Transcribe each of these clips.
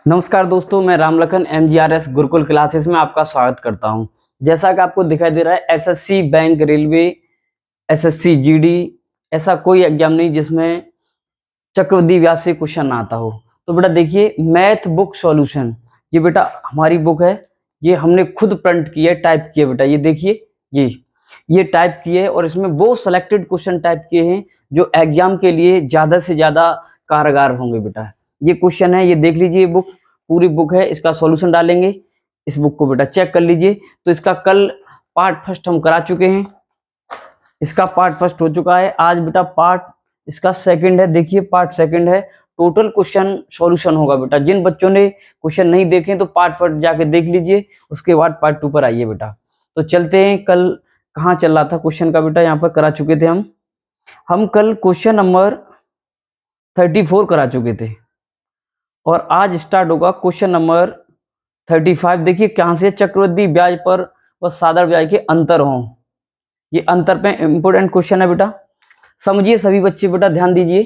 नमस्कार दोस्तों, मैं रामलखन MGRS गुरुकुल क्लासेस में आपका स्वागत करता हूं। जैसा कि आपको दिखाई दे रहा है, SSC bank, railway, SSC GD, ऐसा कोई एग्जाम नहीं जिसमें चक्रवृद्धि ब्याज से क्वेश्चन ना आता हो। तो बेटा देखिए, मैथ बुक सॉल्यूशन, ये बेटा हमारी बुक है। ये हमने खुद प्रिंट की है, टाइप की है बेटा। ये देखिए, ये टाइप की है और इसमें वो सेलेक्टेड क्वेश्चन टाइप किए हैं जो एग्जाम के लिए ज्यादा से ज्यादा कारगर होंगे बेटा। ये क्वेश्चन है, ये देख लीजिए, बुक पूरी बुक है, इसका सॉल्यूशन डालेंगे। इस बुक को बेटा चेक कर लीजिए। तो इसका कल पार्ट फर्स्ट हम करा चुके हैं, इसका पार्ट फर्स्ट हो चुका है। आज बेटा पार्ट इसका सेकंड है। देखिए, पार्ट सेकंड है, टोटल क्वेश्चन सॉल्यूशन होगा बेटा। जिन बच्चों ने क्वेश्चन नहीं देखे तो पार्ट फर्स्ट जाके देख लीजिए, उसके बाद पार्ट 2 पर आइए बेटा। तो चलते हैं, कल कहाँ चल रहा था क्वेश्चन का बेटा, यहाँ पर करा चुके थे हम कल क्वेश्चन नंबर 34 करा चुके थे और आज स्टार्ट होगा क्वेश्चन नंबर 35। देखिए कहां से, चक्रवृद्धि ब्याज पर व साधारण ब्याज के अंतर हो। ये अंतर पे इंपोर्टेंट क्वेश्चन है बेटा, समझिए सभी बच्चे बेटा, ध्यान दीजिए।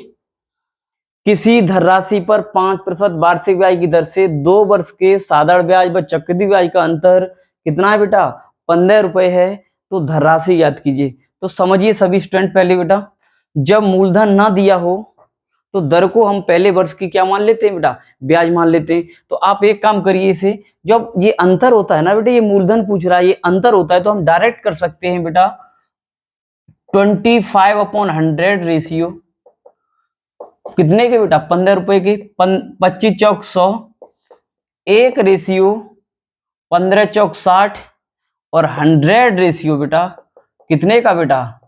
किसी धनराशि पर 5% वार्षिक ब्याज की दर से 2 वर्ष के साधारण ब्याज व चक्रवृद्धि ब्याज का अंतर कितना है बेटा, 15 रुपए है। तो धनराशि याद कीजिए। तो समझिए सभी स्टूडेंट, पहले बेटा जब मूलधन ना दिया हो तो दर को हम पहले वर्ष की क्या मान लेते हैं बेटा, ब्याज मान लेते हैं। तो आप एक काम करिए, इसे जब ये अंतर होता है ना बेटा, ये मूलधन पूछ रहा है, ये अंतर होता है, तो हम डायरेक्ट कर सकते हैं बेटा 25/100 रेशियो कितने के बेटा, 15 रुपए के, 25 चौक 100, 1 रेशियो 15 चौक 60 और 100 रेशियो बेटा कितने का बेटा,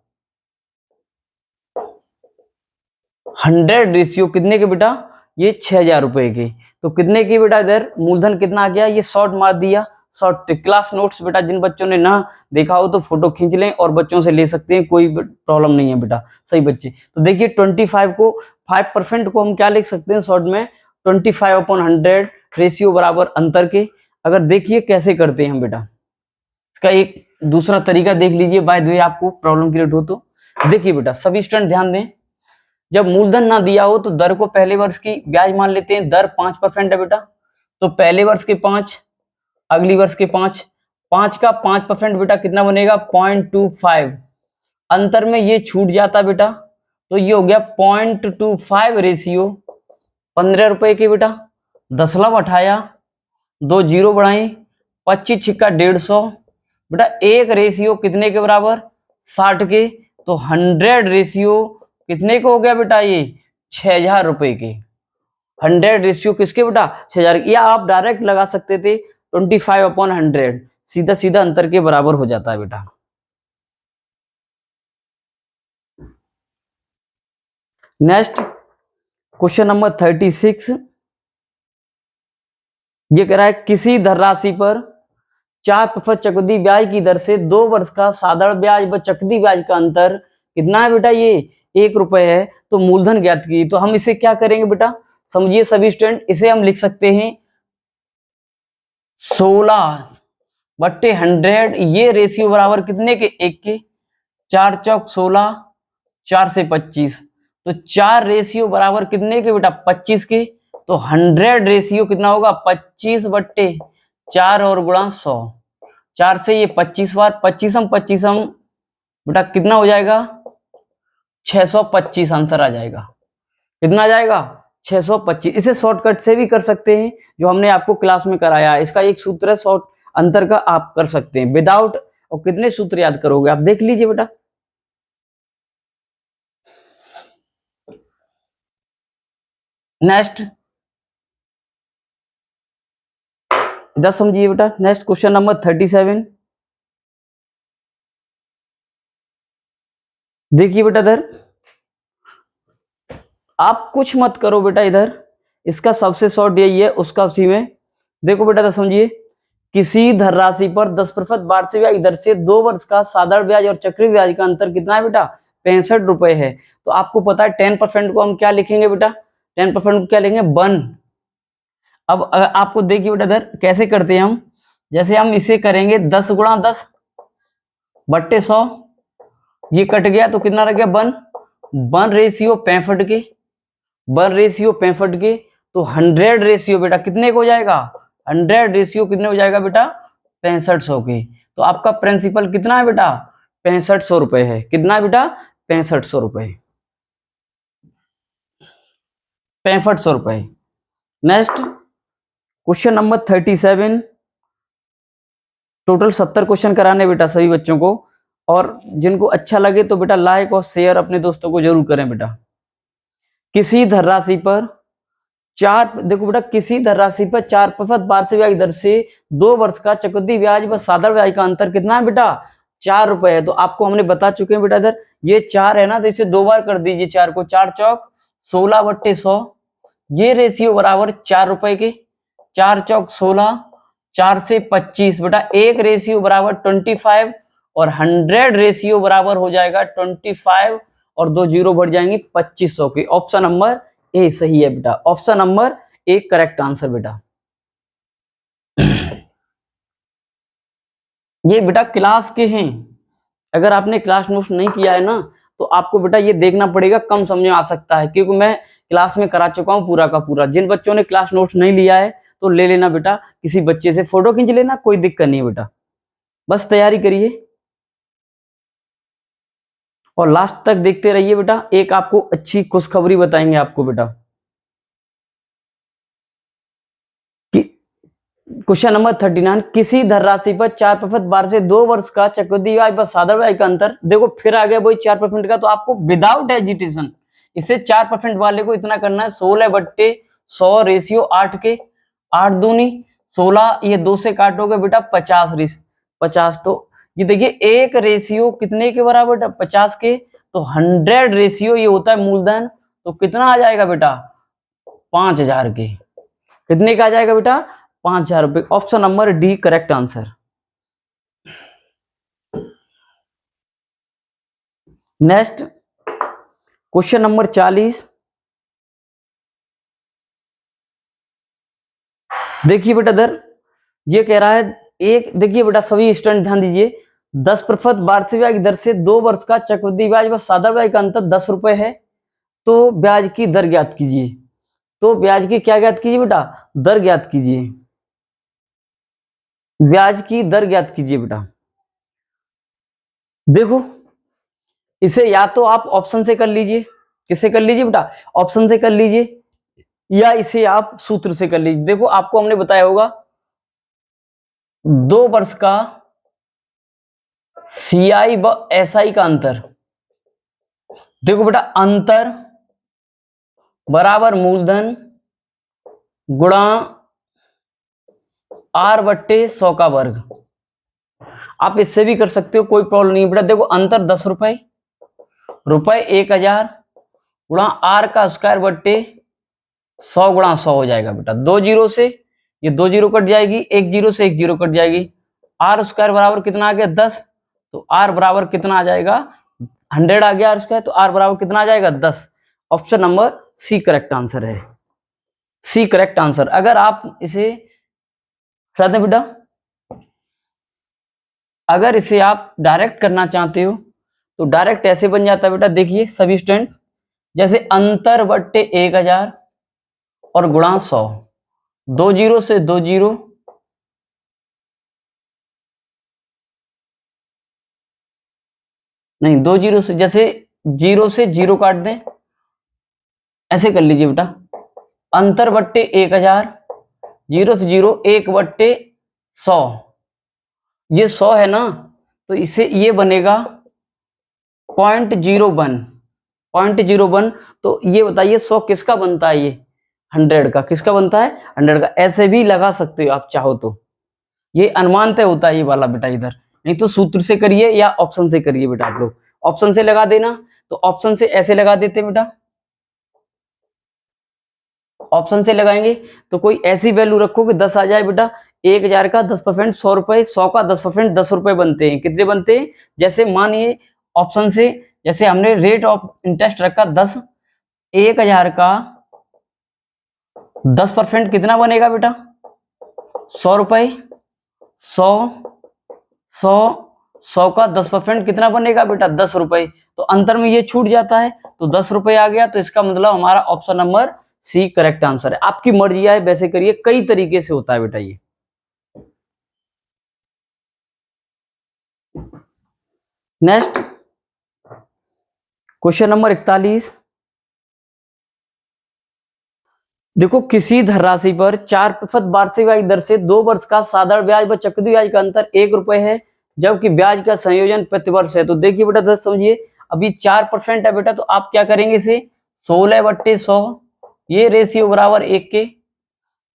100 रेशियो कितने के बेटा, ये 6000 रुपए के। तो कितने की बेटा, इधर मूलधन कितना आ गया, ये शॉर्ट मार दिया। शॉर्ट क्लास नोट्स बेटा, जिन बच्चों ने ना देखा हो तो फोटो खींच लें और बच्चों से ले सकते हैं, कोई प्रॉब्लम नहीं है बेटा, सही बच्चे। तो देखिए 25 को 5% को हम क्या लिख सकते हैं शॉर्ट में, 25/100 रेशियो बराबर अंतर के। अगर देखिए कैसे करते हैं हम बेटा, इसका एक दूसरा तरीका देख लीजिए, बाय द वे आपको प्रॉब्लम क्रिएट हो तो। देखिए बेटा, सभी स्टूडेंट ध्यान दें, जब मूलधन ना दिया हो तो दर को पहले वर्ष की ब्याज मान लेते हैं। दर 5% है बेटा, तो पहले वर्ष के 5, अगली वर्ष के 5, 5 का 5% बेटा कितना बनेगा, 0.25। अंतर में ये छूट जाता बेटा, तो ये हो गया 0.25 रेशियो 15 रुपए के बेटा। 10 लव उठाया, 2 जीरो बढ़ाए, 25 छिक्का 150 बेटा, 1 रेशियो कितने के बराबर, 60 के। तो 100 रेशियो कितने को हो गया बेटा, ये 6000 रुपए के। 100 रेशियो किसके बेटा, 6000। या आप डायरेक्ट लगा सकते थे 25/100, सीधा सीधा अंतर के बराबर हो जाता है बेटा। नेक्स्ट क्वेश्चन नंबर 36, ये कह रहा है किसी धनराशि पर 4% चक्रवृद्धि ब्याज की दर से 2 वर्ष का साधारण ब्याज व चक्रवृद्धि ब्याज का अंतर कितना है बेटा, ये 1 रुपए है। तो मूलधन ज्ञात कीजिए। तो हम इसे क्या करेंगे बेटा, समझिए सभी स्टूडेंट, इसे हम लिख सकते हैं 16/100। ये रेशियो बराबर कितने के, 1 के। 4 चौक 16, 4 से 25, तो 4 रेशियो बराबर कितने के बेटा, 25 के। तो 100 रेशियो कितना होगा, 25/4 और गुणा 100। 4 से ये 25 बार, 25 बेटा कितना हो जाएगा, 625 आंसर आ जाएगा। कितना आ जाएगा, 625। इसे शॉर्टकट से भी कर सकते हैं, जो हमने आपको क्लास में कराया है। इसका एक सूत्र है शॉर्ट अंतर का, आप कर सकते हैं विदाउट। और कितने सूत्र याद करोगे आप, देख लीजिए बेटा। नेक्स्ट इधर समझिए बेटा, नेक्स्ट क्वेश्चन नंबर 37। देखिए बेटा, इधर आप कुछ मत करो बेटा, इधर इसका सबसे शॉर्ट यही है, उसका उसी में। देखो बेटा, तो समझिए, किसी धनराशि पर 10% वार्षिक ब्याज दर से 2 वर्ष का साधारण ब्याज और चक्रवृद्धि ब्याज का अंतर कितना है बेटा, 65 रुपए है। तो आपको पता है 10% को हम क्या लिखेंगे बेटा, 10% को क्या लिखेंगे, 1। अब आपको देखिए बेटा, इधर कैसे करते हैं हम, जैसे हम इसे करेंगे 10 गुणा 10 बट्टे 100, ये कट गया तो कितना रह गया, 1 रेशियो 65 के, 1 रेशियो 65 के। तो 100 रेशियो बेटा कितने को हो जाएगा, 100 रेशियो कितने हो जाएगा बेटा, 6500 के। तो आपका प्रिंसिपल कितना है बेटा, 6500 रुपए है। कितना है बेटा, 6500 रुपए, 6500 रुपए। Next question number 37। Total 70 question कराने बेटा सभी बच्चों को, और जिनको अच्छा लगे तो बेटा लाइक और शेयर अपने दोस्तों को जरूर करें बेटा। किसी धनराशि पर देखो बेटा, किसी धनराशि पर 4% वार्षिक ब्याज दर से 2 वर्ष का चक्रवृद्धि ब्याज व साधारण ब्याज का अंतर कितना है बेटा, 4 रुपए है। तो आपको हमने बता चुके हैं बेटा, इधर ये 4 है ना, तो इसे 2 बार कर दीजिए। 4 को 4 चौक 16/100, ये रेशियो बराबर 4 रुपए के। 4 चौक 16, 4 से 25 बेटा, एक रेशियो बराबर 25 और 100 रेशियो बराबर हो जाएगा 25 और 2 जीरो बढ़ जाएंगे 2500 के। ऑप्शन नंबर ए सही है बेटा, option number A correct answer बेटा। ये बेटा क्लास के हैं, अगर आपने क्लास नोट्स नहीं किया है ना तो आपको बेटा ये देखना पड़ेगा, कम समझ में आ सकता है, क्योंकि मैं क्लास में करा चुका हूं पूरा का पूरा। जिन बच्चों ने क्लास नोट्स नहीं लिया है तो ले लेना बेटा, किसी बच्चे से फोटो खींच लेना, कोई दिक्कत नहीं है बेटा, बस तैयारी करिए और लास्ट तक देखते रहिए बेटा। एक आपको अच्छी खुशखबरी बताएंगे आपको बेटा। Question number 39। किसी धनराशि पर 4% बार से 2 वर्ष का चक्रवृद्धि ब्याज व साधारण ब्याज का अंतर, देखो फिर आ गया वही 4% का, तो आपको विदाउट एजिटेशन इसे 4% वाले को इतना करना है, 16/100 रेशियो 8 के, 8 दूनी 16, ये 2 से काटोगे बेटा 50। तो ये देखिए एक रेशियो कितने के बराबर, 50 के। तो 100 रेशियो ये होता है मूलधन, तो कितना आ जाएगा बेटा, 5000 के। कितने का आ जाएगा बेटा, 5000 रुपए। Option number D correct answer. Next question number 40। देखिए बेटा इधर ये कह रहा है, एक देखिए बेटा सभी स्टूडेंट ध्यान दीजिए, 10% वार्षिक ब्याज दर से 2 वर्ष का चक्रवृद्धि ब्याज व साधारण ब्याज का अंतर 10 रुपए है। तो ब्याज की दर ज्ञात कीजिए। तो ब्याज की क्या ज्ञात कीजिए बेटा, दर ज्ञात कीजिए, ब्याज की दर ज्ञात कीजिए बेटा। देखो इसे या तो आप ऑप्शन से कर लीजिए, किससे कर लीजिए बेटा, ऑप्शन से कर लीजिए, या इसे आप सूत्र से कर लीजिए। देखो आपको हमने बताया होगा 2 वर्ष का सीआई व एसआई का अंतर। देखो बेटा अंतर बराबर मूलधन गुणा R/100 का वर्ग। आप इससे भी कर सकते हो, कोई प्रॉब्लम नहीं बेटा। देखो अंतर 10 रुपए, रुपए 1000 गुणा R का स्क्वायर बट्टे 100 गुणा 100 हो जाएगा बेटा। 2 जीरो से ये 2 जीरो कट जाएगी, 1 जीरो से 1 जीरो कट जाएगी। R स्क्वायर बराबर कितना आ गया, 10। तो R बराबर कितना आ जाएगा, 100 आ गया R स्क्वायर, तो R बराबर कितना आ जाएगा, 10। Option number C correct answer है, सी करेक्ट आंसर। अगर आप इसे हटा दें बेटा, अगर इसे आप डायरेक्ट करना चाहते हो तो डायरेक्ट ऐसे बन जाता है बेटा। देखिए सभी स्टूडेंट, जैसे अंतर बट्टे 1000 और गुणा 100, 2 जीरो से 2 जीरो, नहीं 2 जीरो से, जैसे जीरो से जीरो काट दें, ऐसे कर लीजिए बेटा। अंतर बट्टे 1000, जीरो से जीरो, 1/100, ये 100 है ना, तो इसे ये बनेगा 0.01, 0.01। तो ये बताइए 100 किसका बनता है, ये 100 का। किसका बनता है, 100 का। ऐसे भी लगा सकते हो आप चाहो तो, ये अनुमान तय होता है ये वाला बेटा इधर, नहीं तो सूत्र से करिए या ऑप्शन से करिए बेटा। आप लोग ऑप्शन से लगा देना, तो ऑप्शन से ऐसे लगा देते बेटा, ऑप्शन से लगाएंगे तो कोई ऐसी वैल्यू रखो कि 10 आ जाए बेटा। 1000 का 10%, 100 रुपए, 100 का 10%, 10 रुपए बनते हैं। कितने बनते हैं, जैसे मानिए ऑप्शन से, जैसे हमने रेट ऑफ इंटरेस्ट रखा 10, 1000 का 10% कितना बनेगा बेटा, 100 रुपए। 100, 100 का 10% कितना बनेगा बेटा, 10 रुपए। तो अंतर में ये छूट जाता है, तो 10 रुपए आ गया। तो इसका मतलब हमारा option number C correct answer है। आपकी मर्जी है, वैसे करिए, कई तरीके से होता है बेटा ये। Next question number 41। देखो, किसी धनराशि पर 4% वार्षिक ब्याज दर से 2 वर्ष का साधारण ब्याज व चक्रवृद्धि ब्याज का अंतर 1 रुपए है, जबकि ब्याज का संयोजन प्रतिवर्ष है। तो देखिए बेटा, दस समझिए, अभी 4% है बेटा, तो आप क्या करेंगे इसे 16/100, ये रेशियो बराबर 1 के,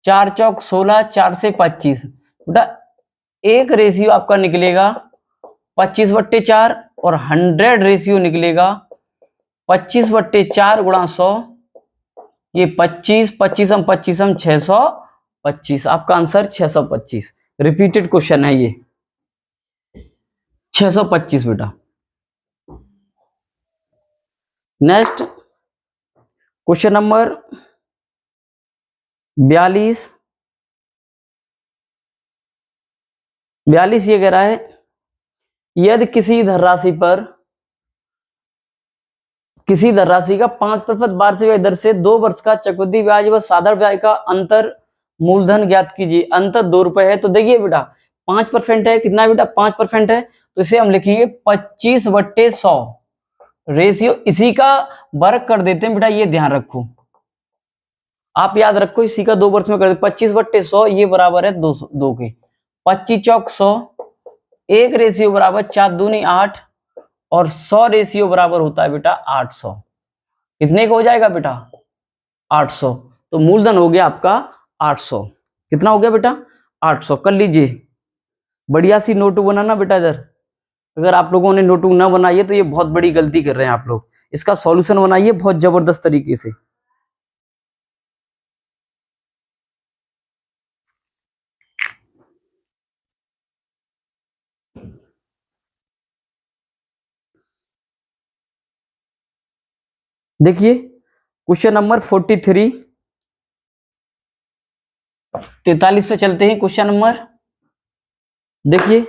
4 चौक 16, 4 से 25 बेटा, एक रेशियो आपका निकलेगा 25/4 और 100 रेशियो निकलेगा 25/4 गुणा 100, ये 25, 25 25 625। आपका आंसर 625। रिपीटेड क्वेश्चन है ये, 625 बेटा। Next question number 42। 42 ये कह रहा है, यदि किसी धनराशि का 5% वार्षिक ब्याज दर से 2 वर्ष का चक्रवृद्धि ब्याज व साधारण ब्याज का अंतर मूलधन ज्ञात कीजिए। अंतर 2 रुपए है। तो देखिए बेटा, 5% है, कितना बेटा 5% है, तो इसे हम लिखेंगे 25/100, रेशियो इसी का वर्ग कर देते हैं बेटा, ये ध्यान रखो, आप याद रखो, इसी का 2 वर्ष में कर दे 25/100, ये बराबर है 2 के, 25 चौक 100, एक रेशियो बराबर 4 दूनी 8 और 100 रेशियो बराबर होता है बेटा 800। कितने का हो जाएगा बेटा 800। तो मूलधन हो गया आपका 800। कितना हो गया बेटा 800। कर लीजिए, बढ़िया सी नोटबुक बनाना बेटा इधर। अगर आप लोगों ने नोटबुक ना बनाई है तो ये बहुत बड़ी गलती कर रहे हैं आप लोग। इसका सॉल्यूशन बनाइए बहुत जबरदस्त तरीके से। देखिए क्वेश्चन नंबर 43, 43 पे चलते हैं। क्वेश्चन नंबर देखिए,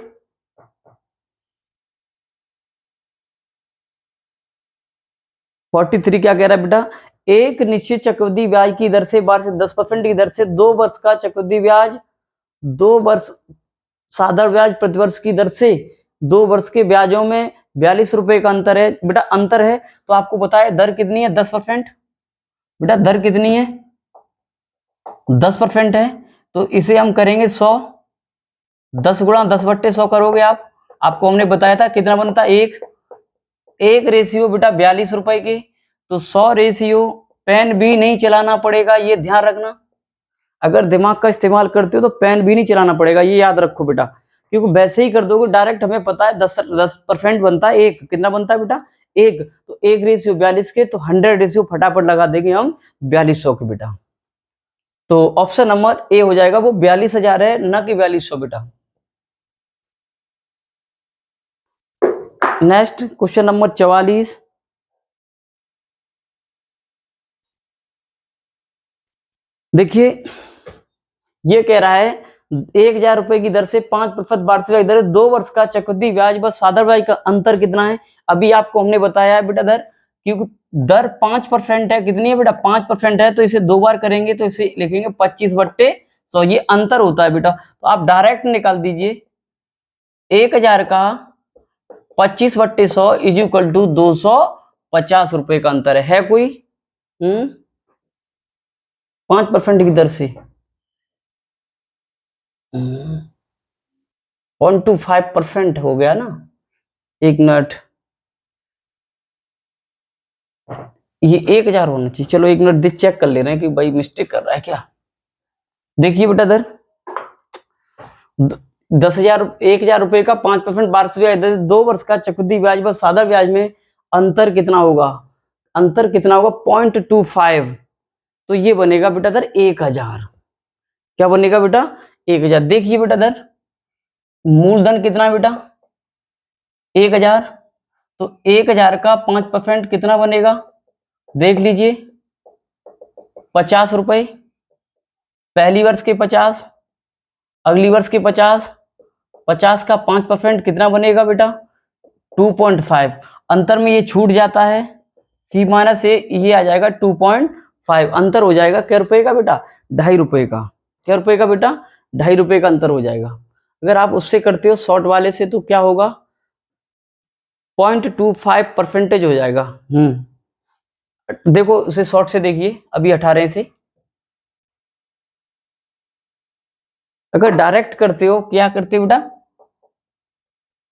फोर्टी थ्री क्या कह रहा है बेटा, एक निश्चित चक्रवृद्धि ब्याज की दर से वार्षिक 10% की दर से 2 वर्ष का चक्रवृद्धि ब्याज, 2 वर्ष साधारण ब्याज प्रतिवर्ष की दर से 2 वर्ष के ब्याजों में 42 रुपए का अंतर है बेटा। अंतर है तो आपको बताया दर कितनी है 10%। बेटा दर कितनी है 10% है, तो इसे हम करेंगे 100, 10 गुणा 10/100 करोगे आप। आपको हमने बताया था कितना बनता है, एक रेशियो बेटा 42 रुपए की, तो 100 रेशियो पेन भी नहीं चलाना पड़ेगा, ये ध्यान रखना। अगर दिमाग का इस्तेमाल करते हो तो पेन भी नहीं चलाना पड़ेगा, ये याद रखो बेटा, क्योंकि वैसे ही कर दोगे डायरेक्ट। हमें पता है 10% बनता है एक, कितना बनता है बेटा एक, तो एक रेशियो 42 के, तो 100 रेशियो फटाफट लगा देंगे हम 4200 के बेटा। तो ऑप्शन नंबर ए हो जाएगा, वो 42,000 है न कि 4200 बेटा। Next question number 44। देखिए ये कह रहा है 1,000 रुपए की दर से 5% वार्षिक ब्याज दर, 2 वर्ष का चक्रवृद्धि ब्याज व साधारण ब्याज का अंतर कितना है। अभी आपको हमने बताया है बेटा दर, क्योंकि दर 5% है, कितनी है बेटा 5% है, तो इसे 2 बार करेंगे तो इसे लिखेंगे 25/100, ये अंतर होता है बेटा। तो आप डायरेक्ट निकाल दीजिए 1,000 का 25/100 इज इक्वल टू 250 रुपए का अंतर है कोई 5% की दर से 0.25% हो गया ना। एक मिनट, ये 1,000 होना चाहिए। चलो एक मिनट चेक कर ले रहे हैं कि भाई मिस्टेक कर रहा है क्या। देखिए बेटा दर 10,000, 1,000 रुपए का 5% वार्षिक ब्याज, 2 वर्ष का चक्रवृद्धि ब्याज व साधारण ब्याज में अंतर कितना होगा, अंतर कितना होगा 0.25, तो ये बनेगा बेटा दर 1,000। क्या बनेगा बेटा 1,000। देखिए बेटा दर मूलधन कितना है बेटा 1,000, तो 1,000 का 5% कितना बनेगा, देख लीजिए 50 रुपए, पहली वर्ष के 50, अगली वर्ष के 50, 50 का 5% कितना बनेगा बेटा 2.5, अंतर में ये छूट जाता है, C- ए, ये आ जाएगा 2.5 5 अंतर हो जाएगा क्या रुपए का बेटा, 2.5 रुपए का। क्या रुपए का बेटा, 2.5 रुपए का अंतर हो जाएगा। अगर आप उससे करते हो शॉर्ट वाले से तो क्या होगा, 0.25% हो जाएगा। देखो उसे शॉर्ट से देखिए, अभी 18 से। अगर डायरेक्ट करते हो, क्या करते हो बेटा,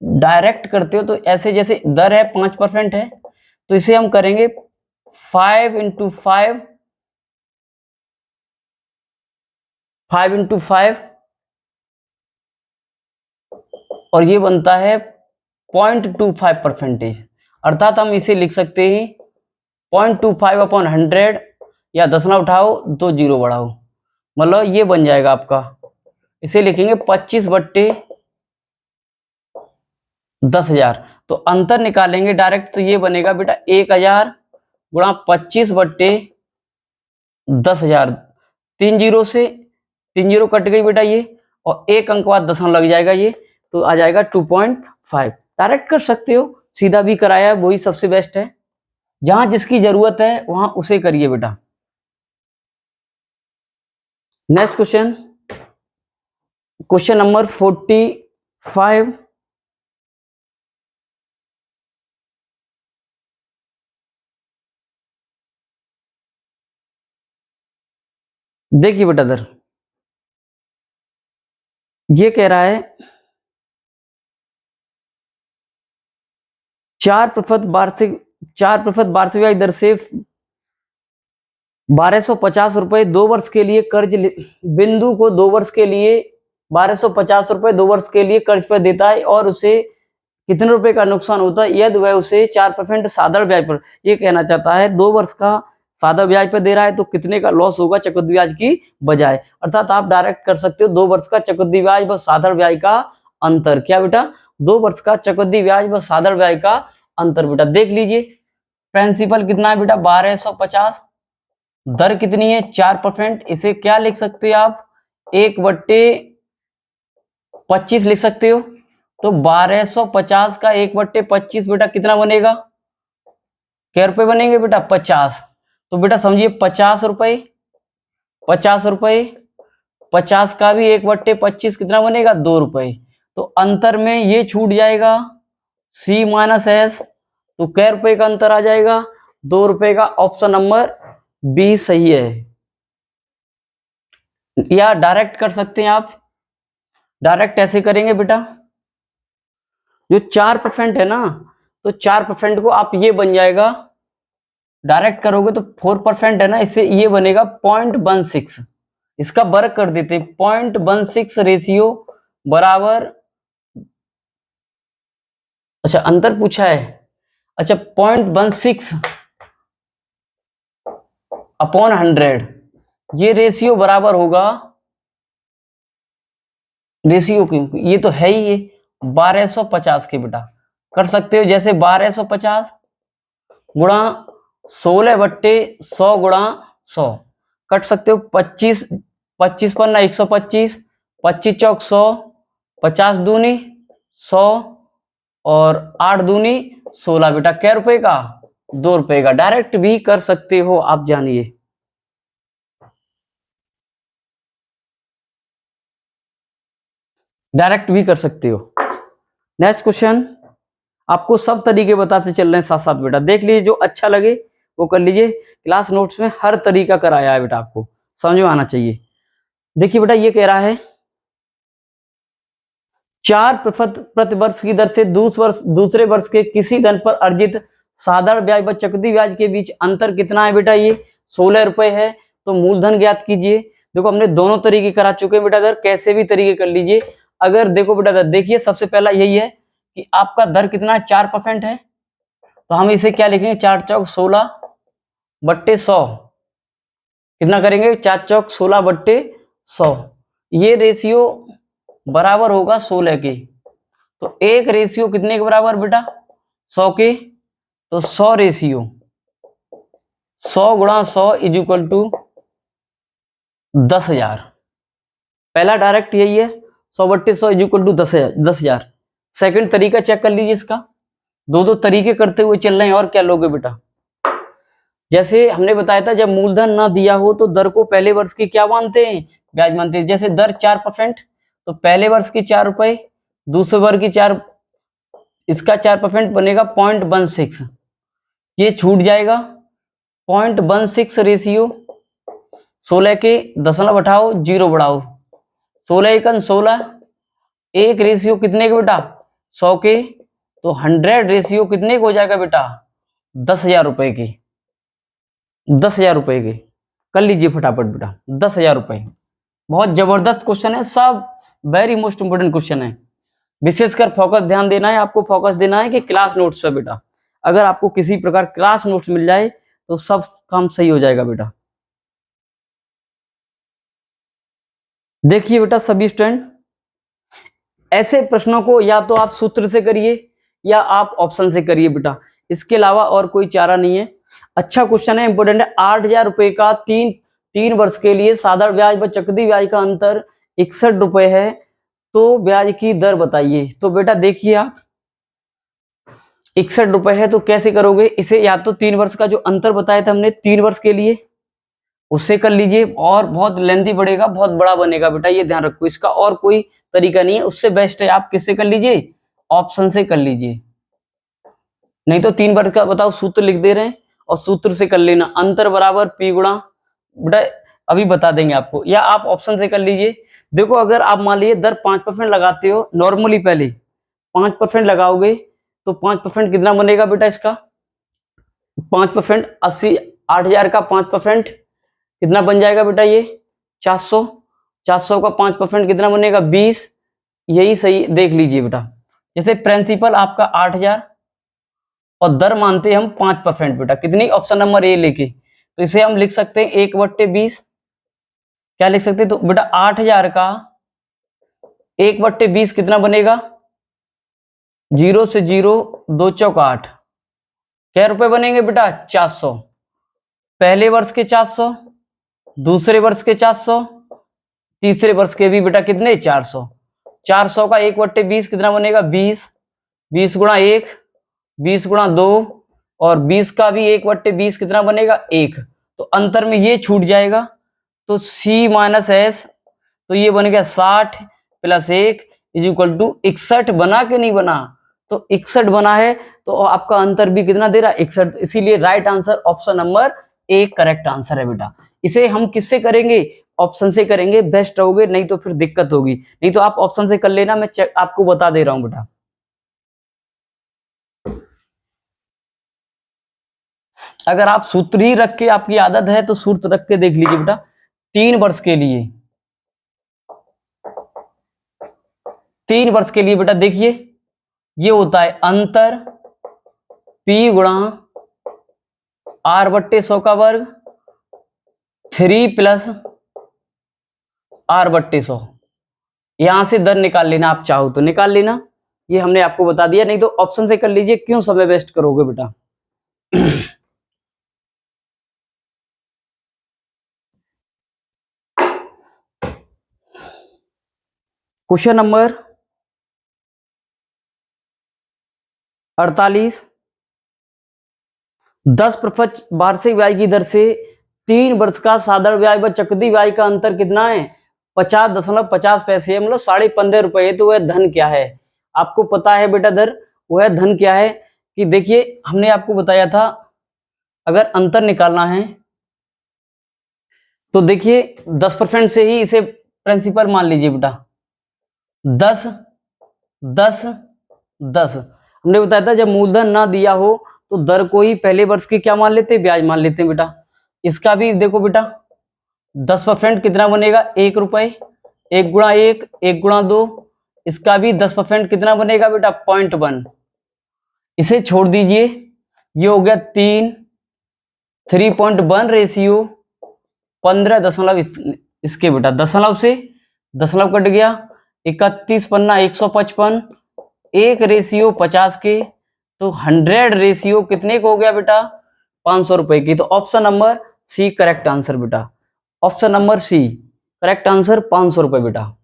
डायरेक्ट करते हो तो ऐसे, जैसे दर है 5% है, तो इसे हम करेंगे 5 इंटू 5, 5 इंटू 5, और ये बनता है 0.25%। अर्थात हम इसे लिख सकते हैं 0.25/100, या 10 ना उठाओ 2 जीरो बढ़ाओ, मतलब ये बन जाएगा आपका, इसे लिखेंगे 25/10,000। तो अंतर निकालेंगे डायरेक्ट तो ये बनेगा बेटा 1000 गुणा 25/10,000। 3 जीरो से 3 जीरो कट गई बेटा ये, और एक अंक बाद दशमलव लग जाएगा ये, तो आ जाएगा 2.5। डायरेक्ट कर सकते हो, सीधा भी कराया, वही सबसे बेस्ट है। जहां जिसकी जरूरत है वहां उसे करिए बेटा। Next question, question number 45। देखिए बेटा इधर ये कह रहा है 4% वार्षिक ब्याज दर से 1250 रुपए 2 वर्ष के लिए कर्ज बिंदु को 2 वर्ष के लिए 1250 रुपए 2 वर्ष के लिए कर्ज पर देता है, और उसे कितने रुपए का नुकसान होता है यदि वह उसे 4% साधारण ब्याज पर, ये कहना चाहता है 2 वर्ष का साधारण ब्याज पर दे रहा है तो कितने का लॉस होगा चक्रवृद्धि ब्याज की बजाय। अर्थात आप डायरेक्ट कर सकते हो 2 वर्ष का चक्रवृद्धि ब्याज व साधारण ब्याज का अंतर। क्या बेटा, 2 वर्ष का चक्रवृद्धि ब्याज व साधारण ब्याज का अंतर। बेटा देख लीजिए, प्रिंसिपल कितना है बेटा 1250, दर कितनी है 4%, इसे क्या लिख सकते हो आप 1/25 लिख सकते हो। तो 1250 का 1/25 बेटा कितना बनेगा, क्या रुपए बनेंगे बेटा 50। तो बेटा समझिए 50 रुपए, 50 रुपए, 50 का भी 1/25 कितना बनेगा 2 रुपए। तो अंतर में ये छूट जाएगा C माइनस S, तो कै रुपए का अंतर आ जाएगा 2 रुपए का। ऑप्शन नंबर बी सही है। या डायरेक्ट कर सकते हैं आप, डायरेक्ट ऐसे करेंगे बेटा, जो 4% है ना, तो 4% को आप ये बन जाएगा, डायरेक्ट करोगे तो 4% है ना, इससे ये बनेगा 0.16, इसका वर्ग कर देते 0.16 रेशियो बराबर, अच्छा अंतर पूछा है, अच्छा 0.16 अपॉन 100, ये रेशियो बराबर होगा, रेशियो क्यों, ये तो है ही ये 1250 के बेटा। कर सकते हो जैसे 1250 गुणा 16/100 गुणा 100, कट सकते हो 25, 25 पर ना 125, 25 चौक 100, 50 दूनी 100, और 8 दूनी 16 बेटा क्या रुपए का 2 रुपए का। डायरेक्ट भी कर सकते हो आप, जानिए। डायरेक्ट भी कर सकते हो। नेक्स्ट क्वेश्चन, आपको सब तरीके बताते चल रहे हैं साथ साथ बेटा, देख लीजिए जो अच्छा लगे वो कर लीजिए। क्लास नोट्स में हर तरीका कराया है बेटा, आपको समझ में आना चाहिए। देखिए बेटा ये कह रहा है 4% प्रति वर्ष की दर से दूसरे वर्ष के किसी धन पर अर्जित साधारण ब्याज व चक्रवृद्धि ब्याज के बीच अंतर कितना है बेटा, ये 16 रुपए है। तो मूलधन ज्ञात कीजिए। देखो हमने दोनों तरीके करा चुके हैं बेटा, दर कैसे भी तरीके कर लीजिए। अगर देखो बेटा दर देखिए, सबसे पहला यही है कि आपका दर कितना है 4% है, तो हम इसे क्या लिखेंगे 4 चौक 16/100, कितना करेंगे 4 चौक 16/100, ये रेशियो बराबर होगा 16 के। तो एक रेशियो कितने के बराबर बेटा 100 के, तो 100 रेशियो 100 गुणा 100 इज इक्वल टू 10,000। पहला डायरेक्ट यही है 100/100 इज इक्वल टू 10,000। सेकंड तरीका चेक कर लीजिए इसका, दो दो तरीके करते हुए चल रहे हैं, और क्या लोगे बेटा। जैसे हमने बताया था, जब मूलधन ना दिया हो तो दर को पहले वर्ष की क्या मानते हैं, ब्याज मानते हैं। जैसे दर 4%, तो पहले वर्ष की 4 रुपए, दूसरे वर्ष की 4, इसका 4% बनेगा 0.16, ये छूट जाएगा 0.16 रेशियो, 16 के दशमलव हटाओ, 0 बढ़ाओ, 16 एकन 16, एक रेशियो कितने के बेटा, 100 के, तो 100 रेशियो कितने को हो जाएगा बेटा, 10,000 रुपए की, 10,000 रुपए की। कर लीजिए फटाफट बेटा, 10,000 रुपए। बहुत जबरदस्त क्वेश्चन है, सब वेरी मोस्ट इंपोर्टेंट क्वेश्चन है। विशेषकर फोकस ध्यान देना है, आपको फोकस देना है कि क्लास नोट्स पे बेटा। अगर आपको किसी प्रकार क्लास नोट्स मिल जाए तो सब काम सही हो जाएगा बेटा। देखिए बेटा सभी स्टूडेंट, ऐसे प्रश्नों को या तो आप सूत्र से करिए या आप ऑप्शन से करिए बेटा, इसके अलावा और कोई चारा नहीं है। अच्छा क्वेश्चन है, इंपोर्टेंट है। 8,000 रुपए का तीन वर्ष के लिए साधारण ब्याज व चक्रवृद्धि ब्याज का अंतर 61 रुपए है, तो ब्याज की दर बताइए। तो बेटा देखिए आप, 61 रुपए है तो कैसे करोगे इसे, या तो 3 वर्ष का जो अंतर बताया था हमने 3 वर्ष के लिए, उससे कर लीजिए, और बहुत लेंथी बढ़ेगा, बहुत बड़ा बनेगा बेटा, ये ध्यान रखो। इसका और कोई तरीका नहीं है, उससे बेस्ट है आप किससे कर लीजिए, ऑप्शन से कर लीजिए। नहीं तो 3 वर्ष का बताओ, सूत्र लिख दे रहे हैं और सूत्र से कर लेना, अंतर बराबर पी गुणा, बेटा अभी बता देंगे आपको, या आप ऑप्शन से कर लीजिए। देखो अगर आप मान लीजिए दर 5% लगाते हो नॉर्मली, पहले 5% लगाओगे तो 5% कितना बनेगा बेटा इसका, 5% 80, 8,000 का 5% कितना बन जाएगा बेटा, ये 400, 400 का 5% कितना बनेगा, 20। यही सही देख लीजिए बेटा, जैसे प्रिंसिपल आपका 8,000 और दर मानते हैं हम 5% बेटा, कितनी, ऑप्शन नंबर ए लेके, तो इसे हम लिख सकते हैं 1/20। क्या लिख सकते हैं, तो बेटा 8,000 का 1/20 कितना बनेगा, 0 से 0, 2 चौक 8, क्या रुपए बनेंगे बेटा, 400। पहले वर्ष के 400, दूसरे वर्ष के 400, तीसरे वर्ष के भी बेटा कितने, 400। 400 का 1/20 कितना बनेगा, 20, 20 गुणा 1, 20 गुणा 2, और 20 का भी 1/20 कितना बनेगा, 1। तो अंतर में ये छूट जाएगा, तो C माइनस एस, तो ये बन गया 60 प्लस 1 इज इक्वल टू 61। बना कि नहीं बना, तो 61 बना है, तो आपका अंतर भी कितना दे रहा है, 61। इसीलिए right answer option number A correct answer है बेटा। इसे हम किससे करेंगे, ऑप्शन से करेंगे, बेस्ट रहोगे, नहीं तो फिर दिक्कत होगी। नहीं तो आप ऑप्शन से कर लेना, मैं आपको बता दे रहा हूं बेटा। अगर आप सूत्र ही रख के आपकी आदत है तो सूत्र रख के देख लीजिए बेटा। 3 वर्ष के लिए, 3 वर्ष के लिए बेटा देखिए, ये होता है अंतर P गुणा R/100 का वर्ग 3 प्लस R/100। यहां से दर निकाल लेना, आप चाहो तो निकाल लेना, ये हमने आपको बता दिया। नहीं तो ऑप्शन से कर लीजिए, क्यों समय वेस्ट करोगे बेटा। क्वेश्चन नंबर 48, 10% वार्षिक ब्याज की दर से 3 वर्ष का साधारण ब्याज व चक्रवृद्धि ब्याज का अंतर कितना है, 50.50 पैसे, मतलब 15.5 रुपए। तो वह धन क्या है, आपको पता है बेटा दर, वह धन क्या है कि देखिए हमने आपको बताया था, अगर अंतर निकालना है तो देखिए 10% से ही इसे प्रिंसिपल मान लीजिए बेटा, 10, 10, 10। हमने बताया था जब मूलधन ना दिया हो तो दर को ही पहले वर्ष की क्या मान लेते हैं, ब्याज मान लेते हैं बेटा। इसका भी देखो बेटा 10% कितना बनेगा, 1 रुपए, 1 गुणा 1, 1 गुणा 2, इसका भी 10% कितना बनेगा बेटा, 0.1। इसे छोड़ दीजिए, ये हो गया 3.1 रेशियो 15 दशमलव, इसके बेटा दशमलव से दशमलव कट गया, 31 पन्ना 155, 1 रेशियो 50 के, तो 100 रेशियो कितने को हो गया बेटा, 500 रुपए की। तो option number C correct answer बेटा, option number C correct answer, 500 रुपए बेटा।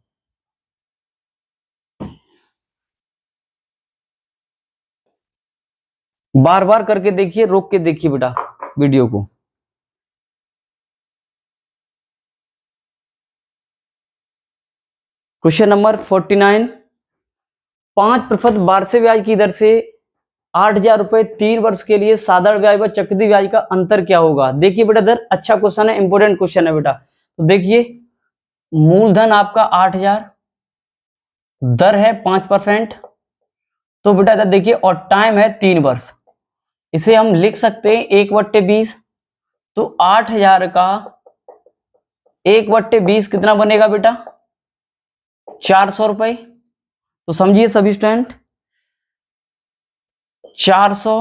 बार बार करके देखिए, रोक के देखिए बेटा वीडियो को। क्वेश्चन नंबर 49, 5% वार्षिक ब्याज की दर से 8,000 रुपए 3 वर्ष के लिए साधारण ब्याज व चक्रवृद्धि ब्याज का अंतर क्या होगा। देखिए बेटा इधर अच्छा क्वेश्चन है, इंपोर्टेंट क्वेश्चन है बेटा। तो देखिए मूलधन आपका 8,000, दर है 5%, तो बेटा इधर देखिए और टाइम है 3 वर्ष। इसे हम लिख सकते हैं 1/20। तो 8,000 का 1/20 कितना बनेगा बेटा, 400 रुपए। तो समझिए सभी स्टूडेंट, 400,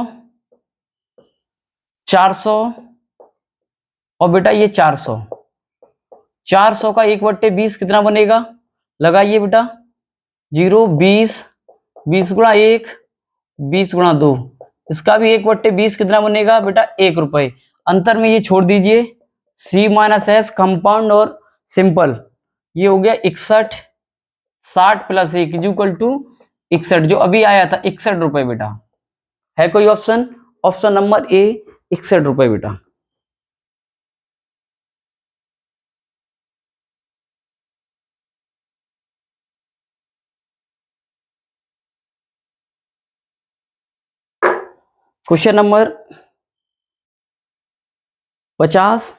400 और बेटा ये 400, 400 का 1/20 कितना बनेगा, लगाइए बेटा, 0, 20, 20 गुणा 1, 20 गुणा 2, इसका भी 1/20 कितना बनेगा बेटा, 1 रुपए। अंतर में ये छोड़ दीजिए, C माइनस एस कंपाउंड और सिंपल, ये हो गया 61, 60 प्लस 1 इक्वल टू 61, जो अभी आया था 61 रुपए बेटा। है कोई ऑप्शन? ऑप्शन नंबर ए 61 रुपए बेटा। क्वेश्चन नंबर 50,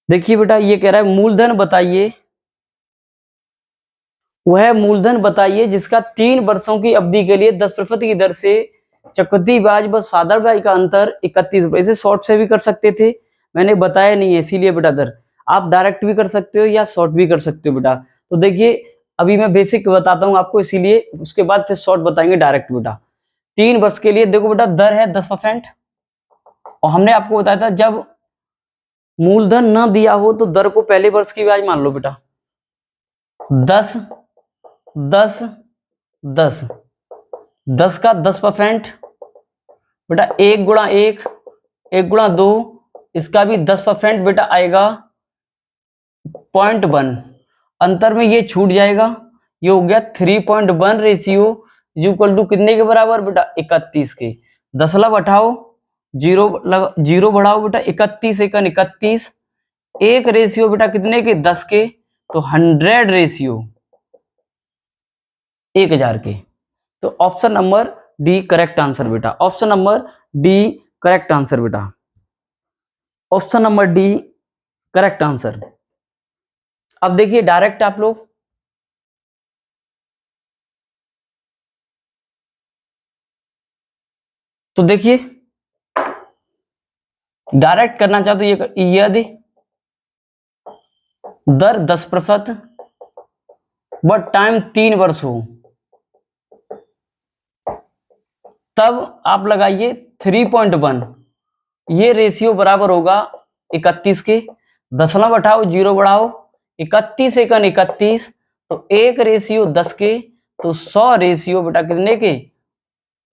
देखिए बेटा ये कह रहा है मूलधन बताइए, वह मूलधन बताइए जिसका 3 वर्षों की अवधि के लिए 10% की दर से चक्रवृद्धि ब्याज व साधारण ब्याज का अंतर 31 रुपए। इसे शॉर्ट से भी कर सकते थे, मैंने बताया नहीं है इसीलिए बेटा दर। आप डायरेक्ट भी कर सकते हो या शॉर्ट भी कर सकते हो बेटा। तो देखिए अभी मैं बेसिक बताता हूं आपको, इसीलिए उसके बाद फिर शॉर्ट बताएंगे डायरेक्ट बेटा। 3 वर्ष के लिए देखो बेटा दर है 10%, और हमने आपको बताया था जब मूलधन न दिया हो तो दर को पहले वर्ष की ब्याज मान लो बेटा, 10, 10, 10, 10 का 10% बेटा 1 गुणा 1, 1 गुणा 2, इसका भी 10% बेटा आएगा 0.1। अंतर में ये छूट जाएगा, ये हो गया 3.1 रेशियो इक्वल टू कितने के बराबर बेटा, 31 के। 10 लब हटाओ, 0 बढ़ाओ बेटा, 31 एकन 31, एक रेशियो बेटा कितने के, 10 के, तो 100 रेशियो 1000 के। तो option number D correct answer बेटा, option number D correct answer बेटा, option number D correct answer. अब देखिए डायरेक्ट आप लोग, तो देखिए डायरेक्ट करना चाहते तो ये यदि दर 10% व टाइम 3 वर्ष हो, तब आप लगाइए 3.1, ये रेशियो बराबर होगा 31 के। 10 ना बढ़ाओ, 0 बढ़ाओ, 31 एकन 31, तो एक रेशियो 10 के, तो 100 रेशियो बेटा कितने के,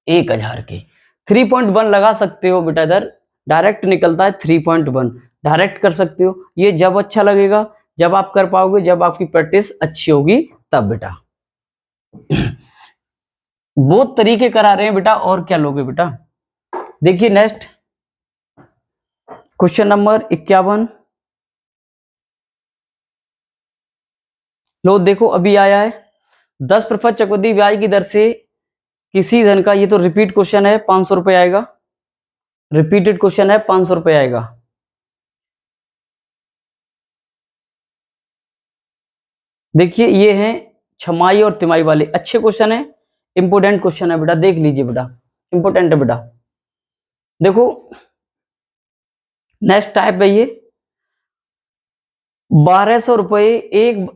1000 के। 3.1 लगा सकते हो बेटा, इधर डायरेक्ट निकलता है 3.1, डायरेक्ट कर सकते हो। ये जब अच्छा लगेगा, जब आप कर पाओगे, जब आपकी प्रैक्टिस अच्छी होगी तब बेटा। बहुत तरीके करा रहे हैं बेटा, और क्या लोगे बेटा। देखिए नेक्स्ट क्वेश्चन नंबर 51, लो देखो अभी आया है, 10% चक्रवृद्धि ब्याज की दर से किसी धन का, ये तो रिपीट क्वेश्चन है, 500 रुपए आएगा, रिपीटेड क्वेश्चन है, 500 रुपए आएगा। देखिए ये हैं छमाही और तिमाही वाले, अच्छे क्वेश्चन है, इंपोर्टेंट क्वेश्चन है बेटा, देख लीजिए बेटा, इंपोर्टेंट है बेटा। देखो नेक्स्ट टाइप है ये, 1200 रुपए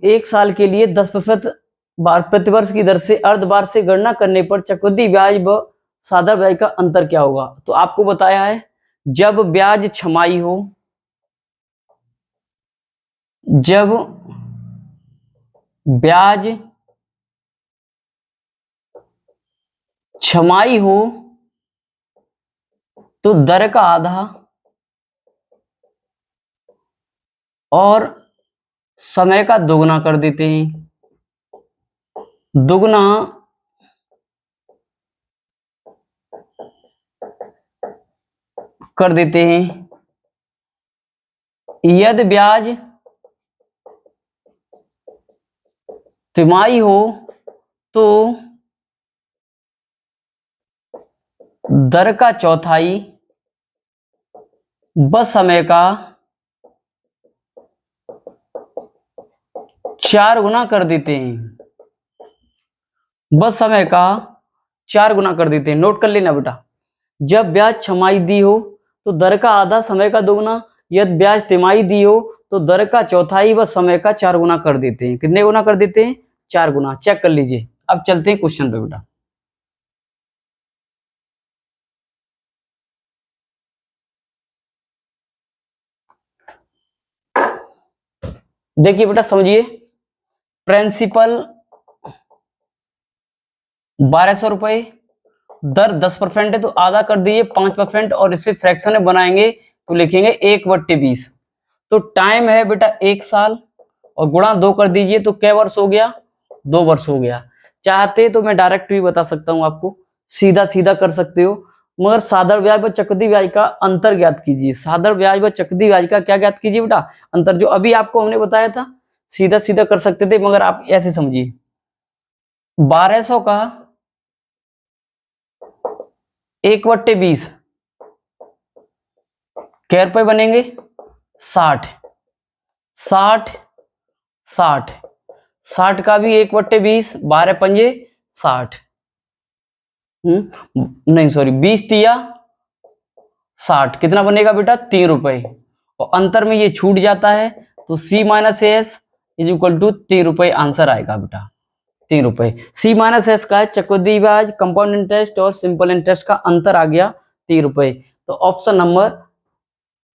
एक साल के लिए 10% प्रतिवर्ष की दर से अर्धवार्षिक से गणना करने पर चक्रवृद्धि ब्याज व साधारण ब्याज का अंतर क्या होगा। तो आपको बताया है जब ब्याज छमाही हो, जब ब्याज छमाही हो तो दर का आधा और समय का दोगुना कर देते हैं, दुगना कर देते हैं। यदि ब्याज तिमाही हो तो दर का चौथाई व समय का 4 गुना कर देते हैं। बस समय का 4 गुना कर देते हैं। नोट कर लेना बेटा, जब ब्याज छमाही दी हो तो दर का आधा समय का 2 गुना, यदि ब्याज तिमाही दी हो तो दर का चौथाई व समय का 4 गुना कर देते हैं। कितने गुना कर देते हैं? 4 गुना। चेक कर लीजिए। अब चलते हैं क्वेश्चन पे बेटा। देखिए बेटा, समझिए। प्रिंसिपल 1200 रुपए, दर 10% है तो आधा कर दीजिए 5%, और इसे फ्रैक्शन में बनाएंगे तो लिखेंगे 1/20। तो टाइम है बेटा 1 साल, और गुणा 2 कर दीजिए तो कै वर्ष हो गया? 2 वर्ष हो गया। चाहते तो मैं डायरेक्ट भी बता सकता हूं आपको, सीधा सीधा कर सकते हो, मगर साधारण ब्याज व चक्रवृद्धि ब्याज का अंतर ज्ञात कीजिए। साधारण ब्याज व चक्रवृद्धि ब्याज का क्या ज्ञात कीजिए बेटा? अंतर। जो अभी आपको हमने बताया था, सीधा सीधा कर सकते थे, मगर आप ऐसे समझिए। 1200 का 1/20 क्या रुपए बनेंगे? 60। 60 60 60 का भी 1/20, 12 पंजे 60। नहीं सॉरी, 20 तिया 60। कितना बनेगा बेटा? 3 रुपए। और अंतर में ये छूट जाता है, तो C minus S is equal to 3 रुपए आंसर आएगा बेटा। 3 रुपए। C माइनस एस का है चक्रवृद्धि ब्याज, कंपाउंड इंटरेस्ट और सिंपल इंटरेस्ट का अंतर आ गया 3 रुपए। तो ऑप्शन नंबर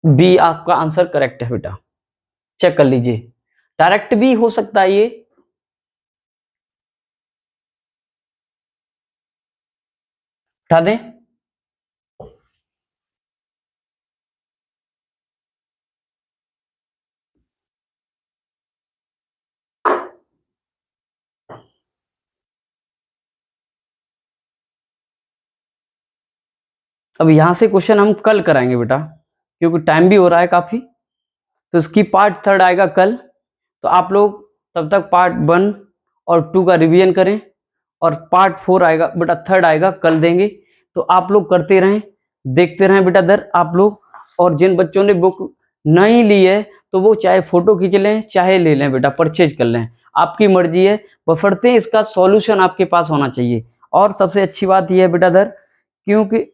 बी आपका आंसर करेक्ट है बेटा। चेक कर लीजिए। डायरेक्ट भी हो सकता है ये। उठा दें। अब यहां से क्वेश्चन हम कल कराएंगे बेटा, क्योंकि टाइम भी हो रहा है काफी। तो इसकी पार्ट 3 आएगा कल। तो आप लोग तब तक पार्ट 1 और 2 का रिवीजन करें, और पार्ट 4 आएगा बेटा, 3 आएगा कल देंगे। तो आप लोग करते रहें, देखते रहें बेटा दर आप लोग। और जिन बच्चों ने बुक नहीं ली है तो वो चाहे फोटो खींच लें चाहे ले लें बेटा, परचेज कर लें, आपकी मर्जी है। बफरते इसका सॉल्यूशन आपके पास होना चाहिए। और सबसे अच्छी बात यह है बेटा दर, क्योंकि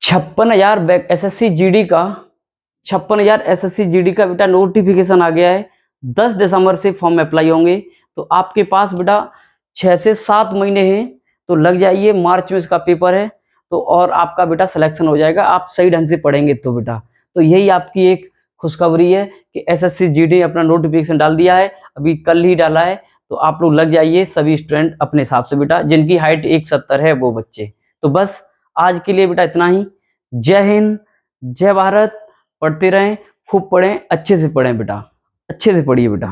56,000 एसएससी जीडी का 56,000 एसएससी जीडी का बेटा नोटिफिकेशन आ गया है। 10 दिसंबर से फॉर्म अप्लाई होंगे। तो आपके पास बेटा 6 से 7 महीने हैं, तो लग जाइए। मार्च में इसका पेपर है, तो और आपका बेटा सिलेक्शन हो जाएगा, आप सही ढंग से पढ़ेंगे तो बेटा। तो यही आपकी एक खुशखबरी है कि एसएससी जीडी अपना नोटिफिकेशन डाल दिया है, अभी कल ही डाला है। तो आप लोग लग जाइए सभी स्टूडेंट अपने हिसाब से बेटा, जिनकी हाइट 170 है वो बच्चे। तो बस आज के लिए बेटा इतना ही। जय हिंद, जय भारत। पढ़ते रहें, खूब पढ़ें, अच्छे से पढ़ें बेटा, अच्छे से पढ़िए बेटा।